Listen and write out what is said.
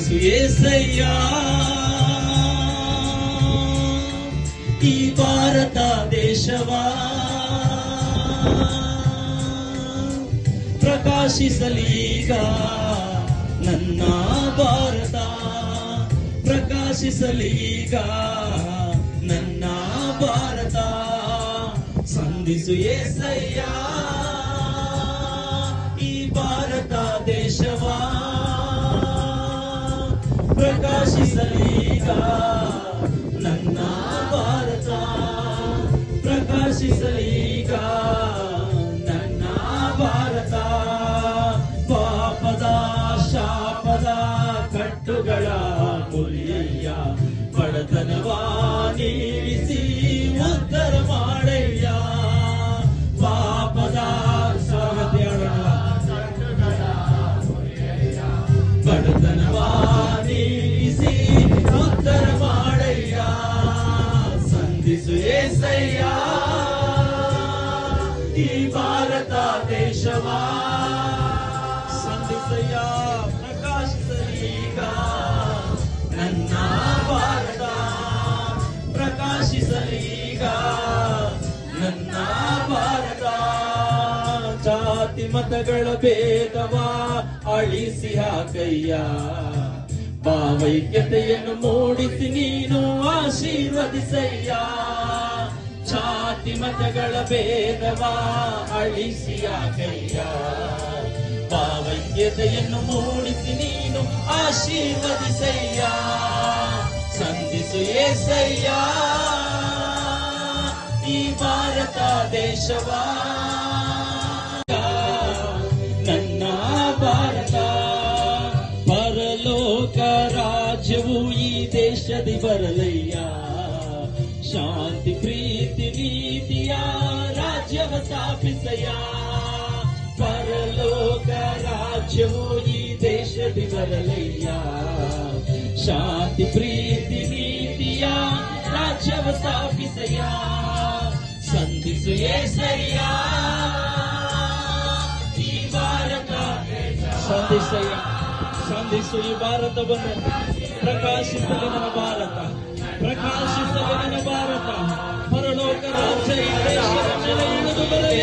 ಸಂಧಿಸು ಏಸಯ್ಯ ಈ ಭಾರತ ದೇಶವಾ ಪ್ರಕಾಶಿಸಲೀಗ ನನ್ನ ಭಾರತ ಪ್ರಕಾಶಿಸಲೀಗ ನನ್ನ ಭಾರತ ಸಂಧಿಸು ಏಸಯ್ಯ ಈ ಭಾರತ ದೇಶವಾ ಪ್ರಕಾಶಿಸಲೀಗ ನನ್ನ ಭಾರತ ಪ್ರಕಾಶಿಸಲೀಗ ನನ್ನ ಭಾರತ ಪಾಪದ ಶಾಪದ ಕಟ್ಟುಗಳ ಮುರಿಯಯ್ಯ ಬಡತನವಾ ನೀಡಿಸಿ ಉದ್ಧಾರ ಮಾಡಯ್ಯ ಪಾಪದ ಬಡತನವಾ ನೀಡಿಸಿ ಉದ್ಧಾರ ಮಾಡಯ್ಯ ಸಂಧಿಸು ಏಸಯ್ಯ ಈ ಭಾರತ ದೇಶವಾ ಸಂಧಿಸಯ್ಯ ಪ್ರಕಾಶಿಸಲೀಗ ನನ್ನ ಭಾರತ ಪ್ರಕಾಶಿಸಲೀಗ ನನ್ನ ಭಾರತ ಜಾತಿ ಮತಗಳ ಭೇದವ ಅಳಿಸಿ ಹಾಕಯ್ಯ ಭಾವೈಕ್ಯತೆಯನ್ನು ಮೂಡಿಸಿ ನೀನು ಆಶೀರ್ವದಿಸಯ್ಯ ಜಾತಿ ಮತಗಳ ಭೇದವ ಅಳಿಸಿ ಹಾಕಯ್ಯ ಭಾವೈಕ್ಯತೆಯನ್ನು ಮೂಡಿಸಿ ನೀನು ಆಶೀರ್ವದಿಸಯ್ಯ ಸಂಧಿಸು ಏಸಯ್ಯ ಈ ಭಾರತ ದೇಶವಾ ನನ್ನ ಭಾರತ ಪರಲೋಕ ರಾಜ್ಯವು ಈ ದೇಶದಿ ಬರಲಯ್ಯ ಶಾಂತಿ ಪ್ರೀತಿ ನೀತಿಯ ರಾಜ್ಯವ ಸ್ಥಾಪಿಸಯ್ಯ ಪರಲೋಕ ರಾಜ್ಯವು ಈ ದೇಶದಿ ಬರಲಯ್ಯ ಶಾಂತಿ ಪ್ರೀತಿ ನೀತಿಯ ರಾಜ್ಯವ ಸ್ಥಾಪಿಸಯ್ಯ ಸಂಧಿಸು ಏಸಯ್ಯ ಈ ಭಾರತ ಸಂಧಿಸಯ್ಯ ಸಂಧಿಸು ಈ ಭಾರತವನ್ನು ಪ್ರಕಾಶಿಸಲಿ ನನ್ನ ಭಾರತ ಪ್ರಕಾಶಿಸಲಿ ನನ್ನ ಭಾರತ ಪರಲೋಕ ರಾಜ್ಯ ಈ ದೇಶದ ಮೇಲೆ ಇಳಿದು ಬರಲಿ